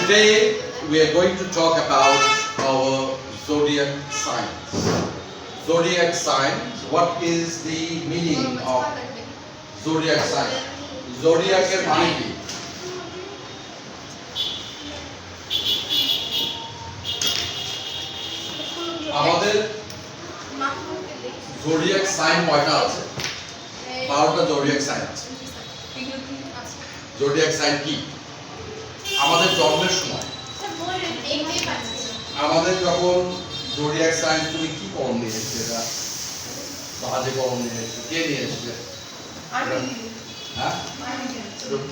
Today we are going to talk about our zodiac signs. Zodiac signs. What is the meaning of zodiac sign? Zodiac এর মানে কি? আমাদের zodiac sign কয়টা আছে? 12টা zodiac sign আছে। zodiac sign কি? আমাদের জন্মের সময় আমাদের যখন zodiac sign তুমি কি করণ নিয়ে এসেছে? এটা বাজে করণ নিয়ে এসেছে। কে নিয়ে এসেছে? হ্যাঁ,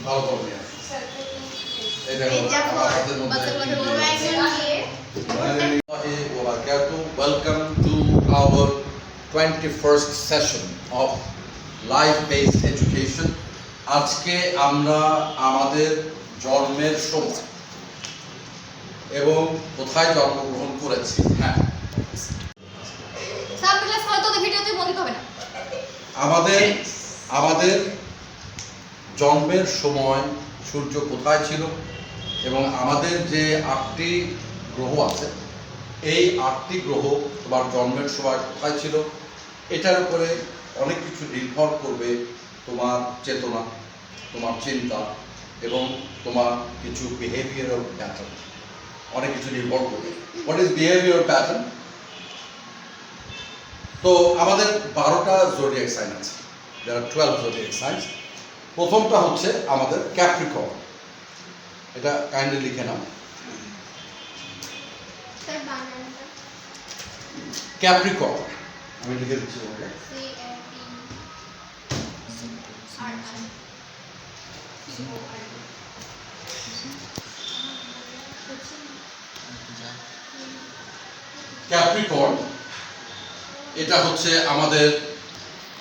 ভালো করণ নিয়ে এসেছে। Welcome to our 21st session of life-based education. আজকে আমরা আমাদের জন্মের সময় এবং কোথায় জন্মগ্রহণ করেছি আমাদের জন্মের সময় সূর্য কোথায় ছিল এবং আমাদের যে 8টি গ্রহ আছে এই 8টি গ্রহ তোমার জন্মের সময় কোথায় ছিল এটার উপরে অনেক কিছু নির্ভর করবে। তোমার চেতনা, তোমার চিন্তা এবং তোমার কিছু বিহেভিয়ারাল প্যাটার্ন অনেক কিছু নির্ভর করবে। What is behavioural pattern? তো আমাদের 12টা জোডিয়াক সাইন আছে। দেয়ার আর 12 জোডিয়াক সাইন্স। প্রথমটা হচ্ছে আমাদের ক্যাপ্রিকর্ন। এটা কাইন্ডলি লিখে নাও। ক্যাপ্রিকর্ন আমি লিখে দিচ্ছি ওকে। ক্যাপ্রিকর্ন এটা হচ্ছে আমাদের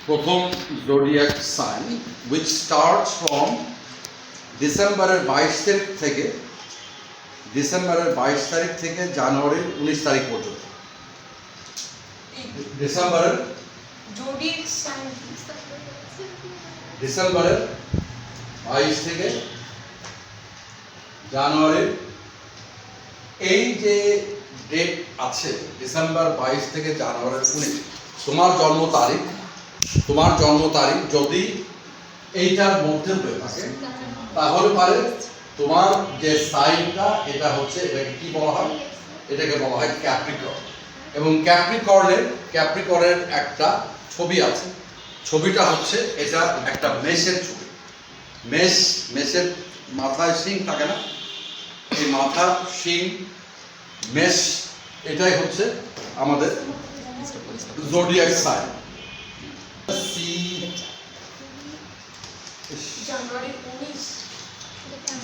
প্রথম zodiac sign which starts from ডিসেম্বরের 22 তারিখ থেকে জানুয়ারির 19 তারিখ পর্যন্ত। ডিসেম্বরের 22 থেকে জানুয়ারির এই যে ডেট আছে ডিসেম্বর 22 থেকে জানুয়ারির 19 তোমার জন্ম তারিখ যদি এইটার মধ্যে হয়ে থাকে তাহলে পারে তোমার যে সাইনটা এটা হচ্ছে এটাকে কি বলা হয়? এটাকে বলা হয় ক্যাপ্রিকর্ন। এবং ক্যাপ্রিকর্নের একটা ছবি আছে। ছবিটা হচ্ছে এটা একটা মেষের ছবি। মেষের মাথায় শিং থাকে না? এই মাথা শিং মেষ এটাই হচ্ছে আমাদের জোডিয়াক সাইন।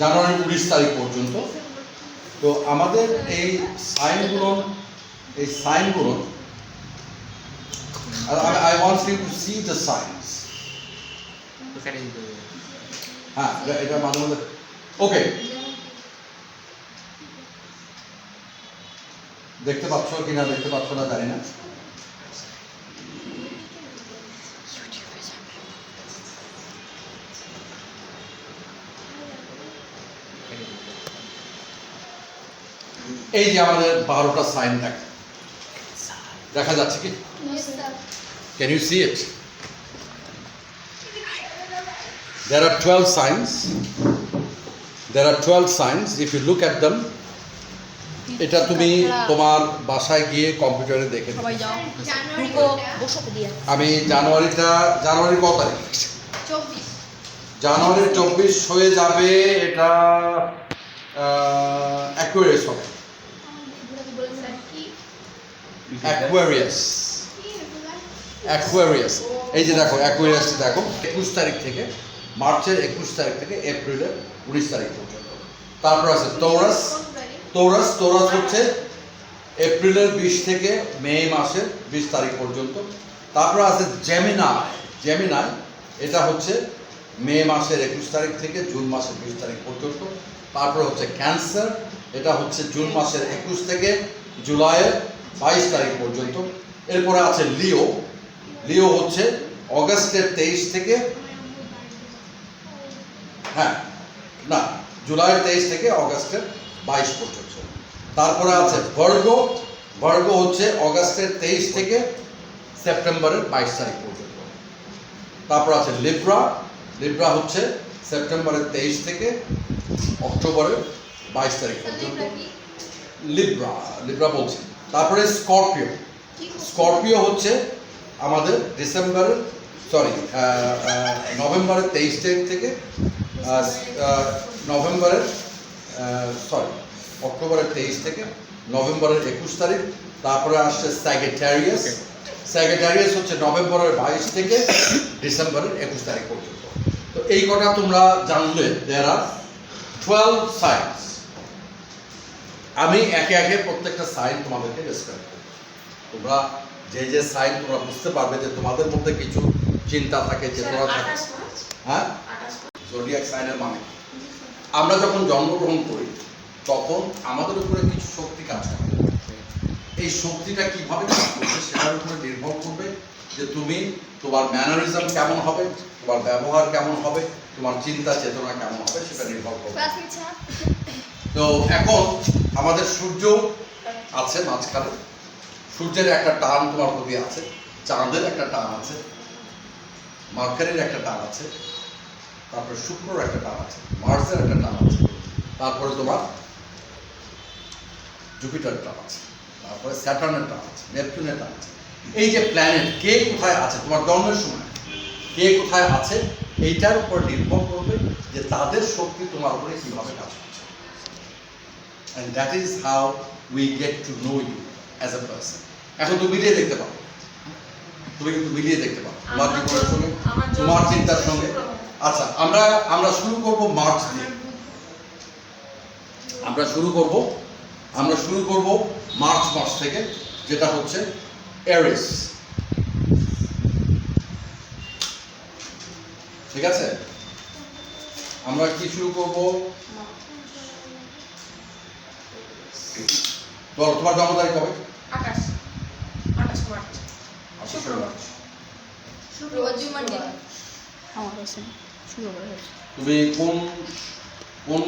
জানুয়ারি 19 তারিখ পর্যন্ত। তো আমাদের এই সাইনগুলো I want you to see the signs. হ্যাঁ, এটা মাঝে মধ্যে ওকে দেখতে পাচ্ছ কিনা দেখতে পাচ্ছ না জানি না। এই যে আমাদের 12টা সাইন দেখা যাচ্ছে কি? Can you see it? There are 12 signs. If you look at them, এটা তুমি তোমার বাসায় গিয়ে কম্পিউটারে দেখে নিও। আমি জানুয়ারির কত তারিখ? 24 জানুয়ারির 24 হয়ে যাবে। এটা অ্যাকুয়ারিয়াস হবে। অ্যাকুয়ারিয়াস এই যে দেখো অ্যাকুয়ারিয়াসটা দেখো 21 তারিখ থেকে মার্চের 21 তারিখ থেকে এপ্রিলের 19 তারিখ পর্যন্ত। তারপর আছে টৌরাস হচ্ছে এপ্রিলের 20 থেকে মে মাসের 20 তারিখ পর্যন্ত। তারপর আছে জেমিনাই এটা হচ্ছে মে মাসের 21 তারিখ থেকে জুন মাসের 20 তারিখ পর্যন্ত। তারপর হচ্ছে ক্যান্সার এটা হচ্ছে জুন মাসের 21 থেকে জুলাইয়ের 22 তারিখ পর্যন্ত। এরপরে আছে লিও হচ্ছে অগাস্টের 23 থেকে জুলাইয়ের 23 থেকে অগাস্টের 22 পর্যন্ত। তারপরে আছে ভার্গ, ভার্গ হচ্ছে অগাস্টের 23 থেকে সেপ্টেম্বরের 22 তারিখ পর্যন্ত। তারপর আছে লিব্রা, লিব্রা হচ্ছে সেপ্টেম্বরের 23 থেকে অক্টোবরের 22 তারিখ পর্যন্ত। লিব্রা, লিব্রা বলছি। তারপরে স্করপিও, স্করপিও হচ্ছে আমাদের ডিসেম্বরের নভেম্বরের 23 তারিখ থেকে অক্টোবরের 23 থেকে নভেম্বরের 21 তারিখ। তারপরে আসছে স্যাগেটারিয়াস, স্যাগেটারিয়াস হচ্ছে নভেম্বরের 22 থেকে ডিসেম্বরের 21 তারিখ পর্যন্ত। তো এই কটা তোমরা জানলে দেয়ার আর 12 সাইন্স। আমি একে একে প্রত্যেকটা সাইন তোমাদেরকে ডেসক্রাইব করব। তোমরা যে যে সাইন তোমরা বুঝতে পারবে যে তোমাদের মধ্যে কিছু চিন্তা থাকে, চেতনা থাকে। হ্যাঁ, জোডিয়াক সাইনের মানে আমরা যখন জন্মগ্রহণ করি তখন আমাদের উপরে কিছু শক্তি কাজ করে। এই শক্তিটা কিভাবে কাজ করবে সেটার উপরে নির্ভর করবে যে তুমি তোমার ম্যানারিজম কেমন হবে, তোমার ব্যবহার কেমন হবে, তোমার চিন্তা চেতনা কেমন হবে, সেটা নির্ভর করবে। তো এখন আমাদের সূর্য আছে মাঝখানে, সূর্যের একটা টান তোমার প্রতি আছে, চাঁদের একটা টান আছে, মার্কারির একটা টান আছে, তারপরে শুক্রর একটা টান আছে, মার্সের একটা টান আছে, তারপরে তোমার জুপিটার টান আছে, তারপরে স্যাটার্নের টান আছে, নেপচুনের টান আছে। এই যে প্ল্যানেট কে কোথায় আছে তোমার জন্মের সময়, কে কোথায় আছে, এইটার উপর নির্ভর করবে যে তাদের শক্তি তোমার উপরে কিভাবে কাজ করছে। And that is how we get to know you as a person. এখন তুমি মিলিয়ে দেখতে পারো, তুমি কিন্তু মিলিয়ে দেখতে পারো তোমার জীবনের সঙ্গে, তোমার চিন্তার সঙ্গে। আচ্ছা, আমরা শুরু করব মার্চ দিয়ে। আমরা শুরু করব মার্চ মাস থেকে, যেটা হচ্ছে এরিস। ঠিক আছে, আমরা কি শুরু করব? তোমার জন্ম তারিখ কবে? 28 মার্চ। তুমি কোন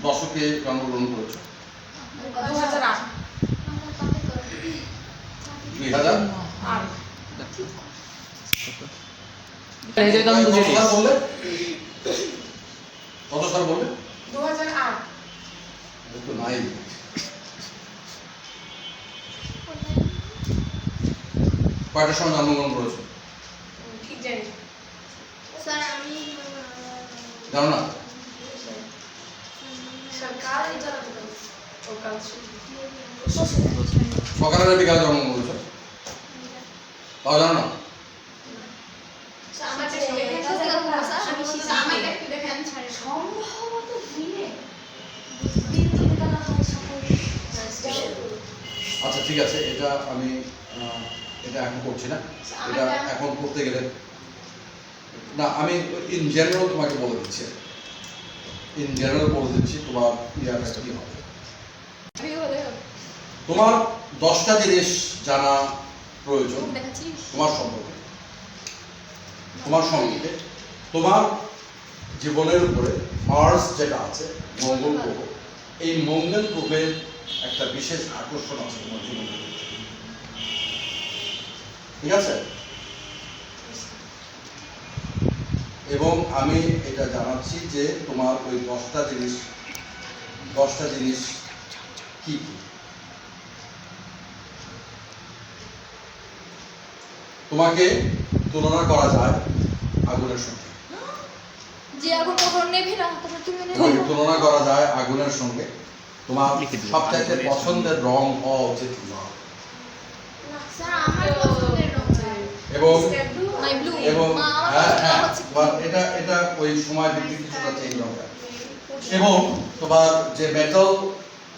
দশকে জন্মগ্রহণ করেছো? 2008। 2008 বললে? কত সাল বললে? 2008। তো নাই। কয়টার সময় জন্মগ্রহণ করেছো? ঠিক জানি স্যার, আমি জানো না? সরকার এই জানাতে পারি ও কাল সকালে না বিকালে জন্মগ্রহণ করেছো? তাও জানো না? আমাকে একটু দেখেন সম্ভবত দিনে। আচ্ছা ঠিক আছে, এটা আমি এটা এখন করছি না, এটা এখন করতে গেলে না, আমি ইন জেনারেল তোমাকে বলে দিচ্ছি, তোমার ইয়াটা কি হবে। তোমার 10টা জিনিস জানা প্রয়োজন তোমার সম্পর্কে, তোমার জীবনের উপরে মার্স যেটা আছে, মঙ্গল গ্রহ, এই মঙ্গল গ্রহের একটা বিশেষ আকর্ষণ আছে তোমার জীবনের। ঠিক আছে, এবং আমি এটা জানাচ্ছি যে তোমার ওই 10টা জিনিস কি কি। তোমাকে তুলনা করা যায় আগুনের সঙ্গে, তুলনা করা যায় আগুনের সঙ্গে। তোমার সবচাইতে পছন্দের রং হওয়া উচিত লাল, এবং এটা ওই সময় ভিত্তিক কিছুটা চেঞ্জ হবে। এবং তোমার যে মেটাল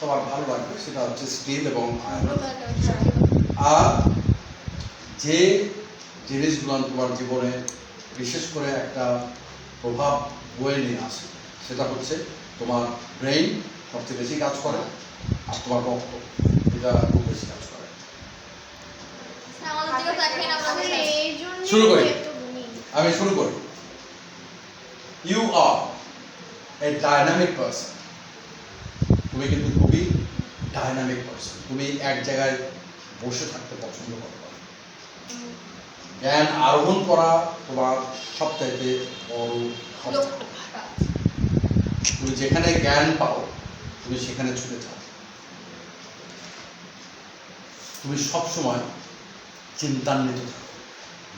তোমার ভালো লাগবে সেটা হচ্ছে স্টিল এবং আয়রন। আর যে জিনিসগুলো তোমার জীবনে বিশেষ করে একটা প্রভাব বয়ে নিয়ে আসে সেটা হচ্ছে তোমার ব্রেইন সবচেয়ে বেশি কাজ করে, আর তোমার রক্ত এটা খুব বেশি কাজ করে। আমি শুরু করি। You are a dynamic person who তুমি কিন্তু খুবই ডাইনামিক পারসন, তুমি এক জায়গায় বসে থাকতে পছন্দ করো না। জ্ঞান আরোহণ করা তোমার সবচাইতে বড় ক্ষমতা। তুমি যেখানে জ্ঞান পাও তুমি সেখানে ছুটে যাও। তুমি সবসময় চিন্তান্বিত থাকো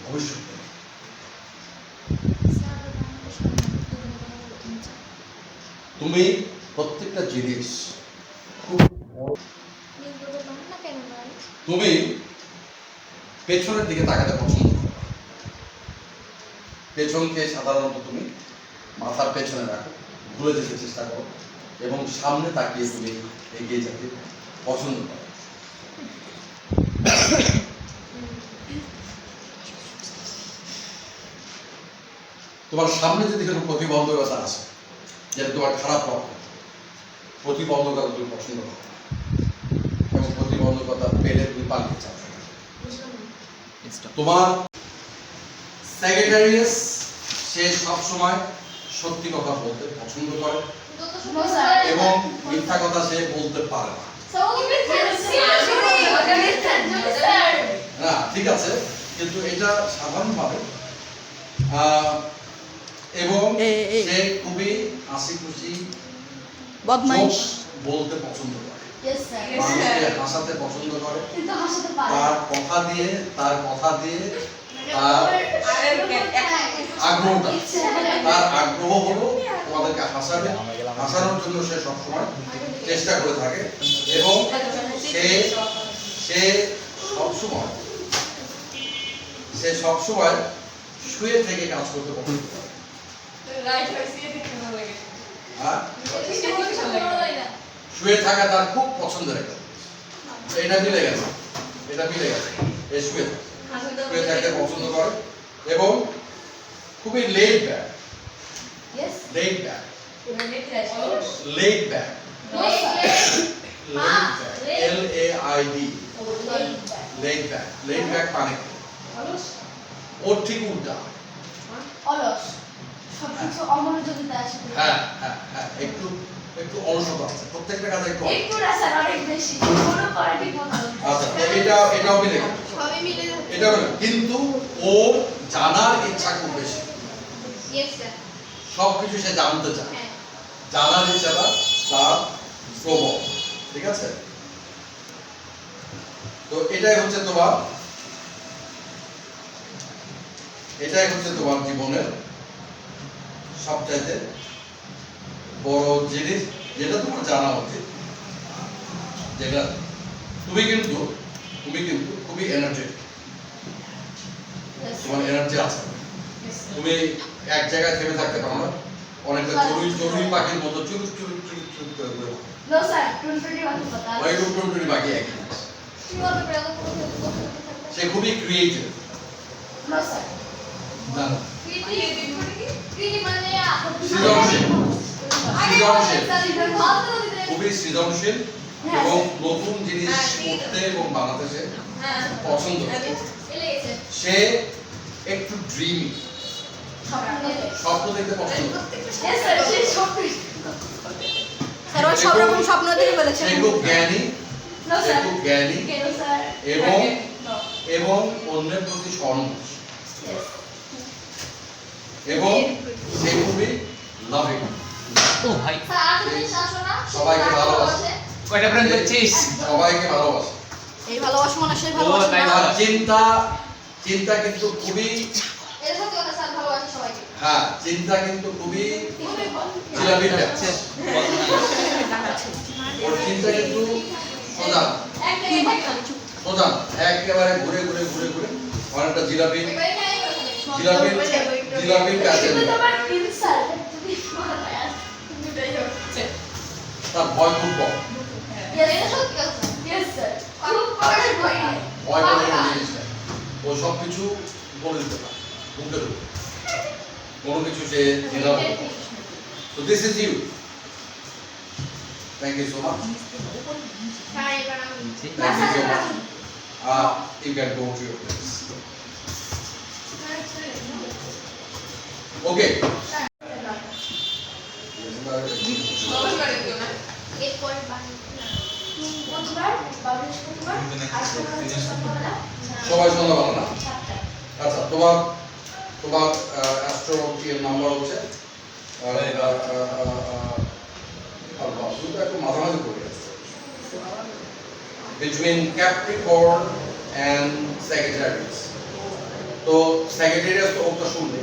ভবিষ্যৎ নিয়ে। তুমি প্রত্যেকটা জিনিস খুব তুমি পেছনের দিকে তাকাতে পছন্দ করো। পেছনকে সাধারণত তুমি মাথার পেছনে রাখো, ভুলে যেতে চেষ্টা করো এবং সামনে তাকিয়ে তুমি এগিয়ে যেতে পছন্দ করো। তোমার সামনে যদি কোনো প্রতিবন্ধকতা আসে, যেটা তোমার খারাপ লক্ষণ, প্রতিবন্ধকতা তুমি পছন্দ করো না এবং প্রতিবন্ধকতা পেলে তুমি পালিয়ে যাও। তোমার সেক্রেটারিয়াস সে সবসময় সত্যি কথা বলতে পছন্দ করে এবং মিথ্যা কথা সে বলতে পারে না। না ঠিক আছে, কিন্তু এটা সাধারণভাবে এবং সে খুবই হাসি খুশি বদমাইশ বলতে পছন্দ করে, Yes, sir. মানুষকে হাসাতে পছন্দ করে, তার কথা দিয়ে তার আগ্রহটা, তার আগ্রহ হলো তোমাদেরকে হাসানোর জন্য সে সবসময় চেষ্টা করে থাকে এবং সে সবসময় শুয়ে থেকে কাজ করতে পছন্দ করে। হ্যাঁ, শুয়ে থাকা তার খুব পছন্দের একটা জিনিস। এটা মিলে গেছে, এই শুয়ে থাকতে পছন্দ করে এবং খুবই laid back, LAID, laid back মানে কি? ওর ঠিক উল্টা। হ্যাঁ, একটু অলসতা আছে, প্রত্যেকটা কাজে একটু আচ্ছা, এটাও মিলে গেল, এটাও মিলে, কিন্তু ও জানার ইচ্ছা খুব বেশি, সবকিছু সে জানতে চায়, জানার ইচ্ছাটা তার প্রবল। ঠিক আছে, তো এটাই হচ্ছে তোমার জীবনের সবচাইতে বড় জিনিস, যেটা তোমার জানা উচিত, যেটা তুমি কিন্তু খুবই এনার্জেটিক, তোমার এনার্জি আছে, তুমি এক জায়গায় থেমে থাকতে পারো না, অনেকটা চড়ুই পাখির মতো চুরুট করে ঘুরে টুনটুনি পাখি একই জিনিস। সে খুবই ক্রিয়েটিভ, খুবই সৃজনশীল এবং নতুন জিনিস করতে এবং বানাতে সে পছন্দ করে। সে একটু ড্রিমি, স্বপ্ন দেখতে পছন্দ করে। সে খুব জ্ঞানী এবং অন্যের প্রতি সহানুভূতি এবং সে খুবই লাভিং, সবাইকে ভালোবাসে, সবাইকে ভালোবাসে। এই ভালোবাসা মানুষের ভালোবাসা না। আর চিন্তা কিন্তু খুবই, হ্যাঁ, চিন্তা কিন্তু খুবই জিলাপির ব্যাচ। ওর চিন্তা কিন্তু সোজা, একেবারে ঘুরে অনেকটা জিলাপির ব্যাচের মতো। তার ভয় খুব কম, ভয় বলে কোনো জিনিস নেই, ও সবকিছু বলে দিতে পারে মুখের উপর, কোনো কিছু সে দ্বিধা। So this is you. Thank you so much. Thank you so much. You can go to your place. Okay. এরপর সন্ধ্যাবেলা না? আচ্ছা, তোমার তোমার অ্যাস্ট্রো নাম্বার হচ্ছে তুমি তো একটু মাঝামাঝি করে গেছো। Between Capricorn and Sagittarius. তো Sagittarius তো ওটা শুনবে।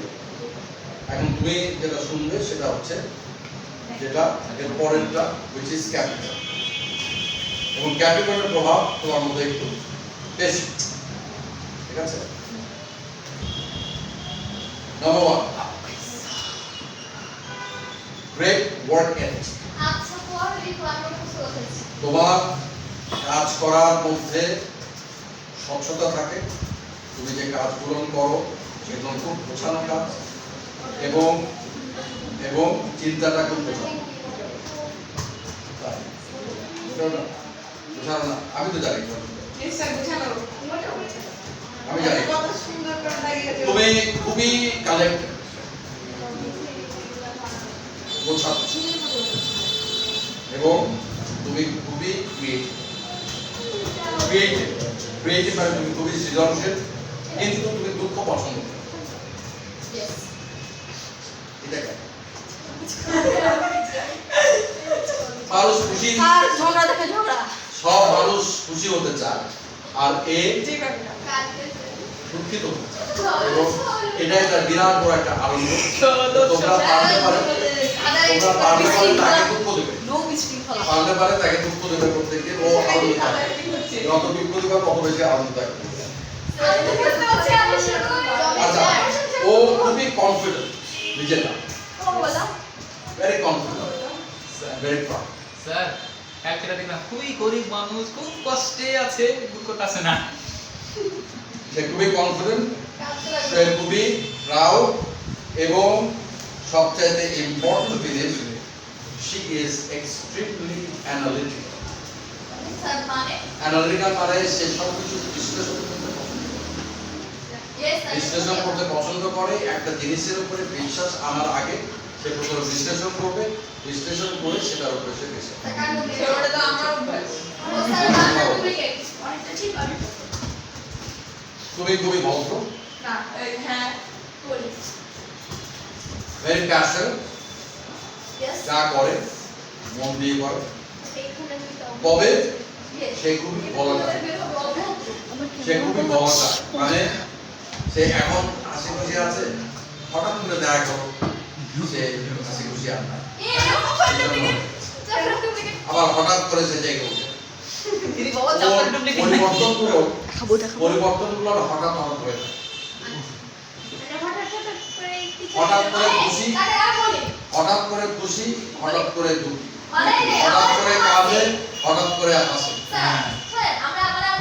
এখন তুমি যেটা শুনবে সেটা হচ্ছে যেটা এর পরেরটা which is Capricorn। এবং ক্যাপ্রিকর্নের প্রভাব তোমার মধ্যে একটু বেশি, ঠিক আছে? Number 1, great work ethic. আচ্ছা পর রিকোয়ারমেন্ট কিছু বলতেছি তোমার কাজ করার মধ্যে স্বচ্ছতা থাকে, তুমি যে কাজগুলো করো সেগুলো খুব গোছানো কাজ এবং এবং চিন্তাটা খুব গোছানো। তাই গোছানো না, আমি তো জানি নিশ্চয় বুঝানো আমি জানি কত সুন্দর করে লাগিয়েছে তুমি খুবই কালেক্টেড, গোছানো এবং তুমি খুবই ক্রিয়েটিভ মানে তুমি খুবই সৃজনশীল, কিন্তু তুমি দুঃখ পছন্দ করো। ইয়েস এটা কেন? মানুষ খুশি, আর ঝগড়া দেখে ঝগড়া। সব মানুষ খুশি হতে চায়, আর এ ঠিক আছে কালকে দুঃখিত হতে চায়, এবং এটা একটা বিরাট বড় একটা আনন্দ। তোমরা পারলে পারে তাকে দুঃখ দেবে, নো বিশৃঙ্খলা। পারলে পারে তাকে দুঃখ দেবে প্রত্যেককে, ও আনন্দ থাকে। যত বিপদ দিবা তত বেশি আনন্দ থাকবে। আমি তো বুঝতে পারছি আমি আচ্ছা, শুরু ও খুবই কনফিডেন্ট নিজেটা, ও বলা very confident, very proud. Sir একটা দেখলাম খুবই গরিব মানুষ, খুব কষ্টে আছে, দুঃখটা আছে না। সে খুবই কনফিডেন্ট, সে খুবই প্রাউড, এবং সবচাইতে ইম্পর্টেন্ট জিনিস, she is extremely analytical. Sir মানে অ্যানালিটিক্যাল মানে সে সবকিছু বিশ্লেষণ করতে পছন্দ করে। ইয়েস স্যার বিশ্লেষণ করতে পছন্দ করে, একটা জিনিসের উপরে বিশ্বাস আনার আগে সে প্রথমে বিশ্লেষণ করবে, বিশ্লেষণ করে সেটার উপরে সে বিশ্বাস করবে। সেটা তো আমার অভ্যাস ও স্যার বাংলা ডুপ্লিকেট অনেকটা ঠিক অনেকটা তুমি খুবই ভদ্র, না হ্যাঁ বলি ভেরি প্যাশন, ইয়েস যা করে মন দিয়ে করে, এইখানে দুইটা তবে ইয়েস সে খুবই ভলাটাইল, আমার সে খুবই ভলাটাইল, মানে সে এখন হাসি খুশি আছে, হঠাৎ করে দেখা করো সে হাসি খুশি আর নাই, আবার হঠাৎ করে সে জেগে ওঠে। দিদি বাবা চাপার ওর ডুপ্লিকেট খাবো দেখাবো। পরিবর্তনগুলো হঠাৎ হঠাৎ হয়ে থাকে। হঠাৎ করে খুশি, হঠাৎ করে খুশি, হঠাৎ করে দুঃখী, হঠাৎ করে কাঁদে, হঠাৎ করে হাসে।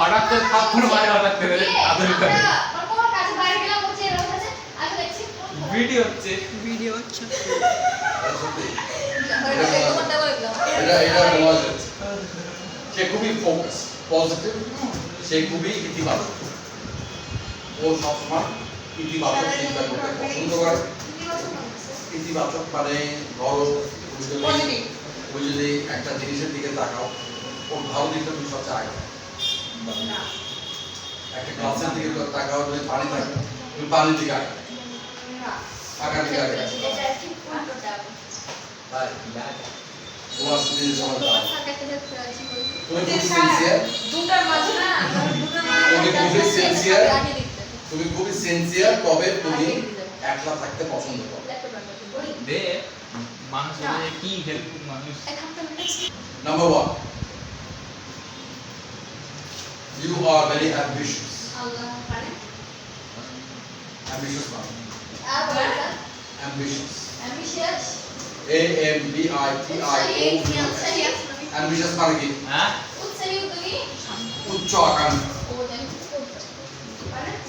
হঠাৎ করে থাপ্পড় মারে, হঠাৎ করে আদর করে। ভিডিও হচ্ছে ভিডিও হচ্ছে। এটা সত্যি, এটা মনে হচ্ছে। সে খুবই ফোকাস, পজিটিভ, সে খুবই ইতিবাচক, ও সবসময় ইতিবাচক চিন্তা করতে পছন্দ করে। ইতিবাচক মানে ধরো ওই যদি একটা জিনিসের দিকে তাকাও, ওর ভালো দিকটা তুমি সবচেয়ে আগে দেখো। একটা গ্লাসের দিকে তাকাও, যদি পানি থাকে তুমি পানির দিকে আগে দেখো, ফাঁকার দিকে আগে দেখো। তাই তোমার স্ত্রীর সময় দাও। তুমি খুব সিনসিয়ার, দুটার মাঝে না তুমি খুবই সিনসিয়ার, তুমি খুবই সিনসিয়ার, তবে তুমি একলা থাকতে পছন্দ করো। দে মানুষ বলে কি হেল্পফুল মানুষ। Number 1, you are very ambitious. Ambitious man. Ambitious. AMBITIOUS. Ambitious মানে কি? হ্যাঁ উচ্চ আকাঙ্ক্ষা।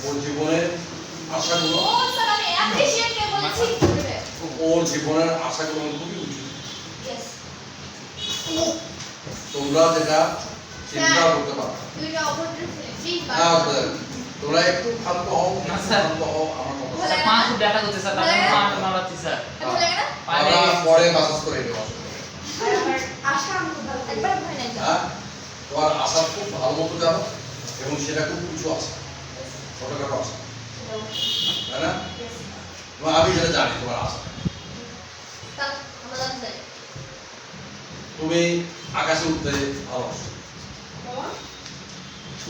ওর জীবনের আশাগুলো, ওর জীবনের আশাগুলো খুবই উঁচু। তোমরা যেটা চিন্তা করতে পারো না, তোমরা একটু শান্ত হও, না, স্যার। শান্ত হও, আমার কথা স্যার শোনো। পা খুব ব্যথা করছে স্যার, তাহলে পা নাড়াচ্ছি স্যার। আমরা পরে মাসাজ করে দেবো। হ্যাঁ, তোমার আশা খুব ভালো মতো জানো, এবং সেটা খুব উঁচু আশা। ছোটখাটো আশা, তাই না? এবং আমি যেটা জানি তোমার আশা, তা আমরা জানতে চাই। তুমি আকাশে উঠতে ভালোবাসো,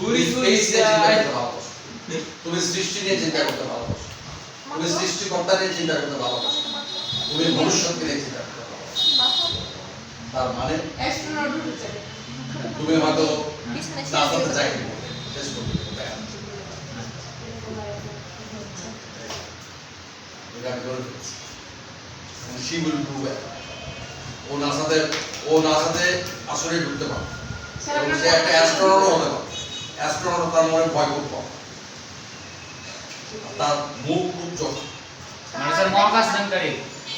উড়ি উড়ি space নিয়ে চিন্তা যায়। করতে ভালোবাসো, তুমি সৃষ্টি নিয়ে চিন্তা করতে ভালোবাসো, তুমি সৃষ্টিকর্তা নিয়ে চিন্তা করতে ভালোবাসো, তুমি ভবিষ্যৎকে নিয়ে চিন্তা করতে ভালোবাসো। তার মানে অ্যাস্ট্রোনট হতে চাই। তুমি হয়তো বিছানায় শুয়ে নাসাতে থাকতে চাকরি করবে, শেষ করবে, তাই না? এটা আমি করে ফেলেছি। And she will do well. ও নাসাতে আসলে ঢুকতে পারে এবং সে একটা অ্যাস্ট্রোনটও হতে পারে। অ্যাস্ট্রোনট তার মনে ভয় খুব কম, তার মুখ খুব চোখা, মানে স্যার মহাকাশ যানকারী।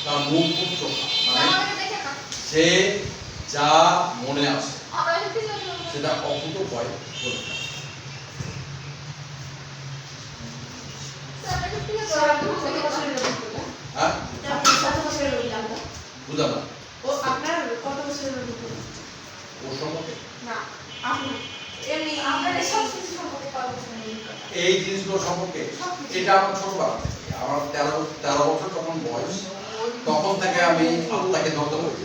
তার মুখ খুব চোখা, মানে আমাদেরকে দেখে না। সে যা মনে আসে আমরা সত্যি জানি না। সেটা অকুত ভয় বলে থাকে। স্যার, আমরা সত্যি জানি স্যার, না। আপনি কত বছরের অভিজ্ঞতা? হ্যাঁ, আপনি কত বছরের অভিজ্ঞতা? বুঝলাম না ও আপনার কত বছরের অভিজ্ঞতা? ওর সম্পর্কে না, আপনি এমনি আমরা এসব কিছু সম্পর্কে কথা বলছি না, এই কথা। এই জিনিসগুলো সম্পর্কে এটা আমার ছোটবেলা থেকে, আমার 13 বছর যখন বয়স, তখন থেকে আমি আত্মাকে ধরতে পারি।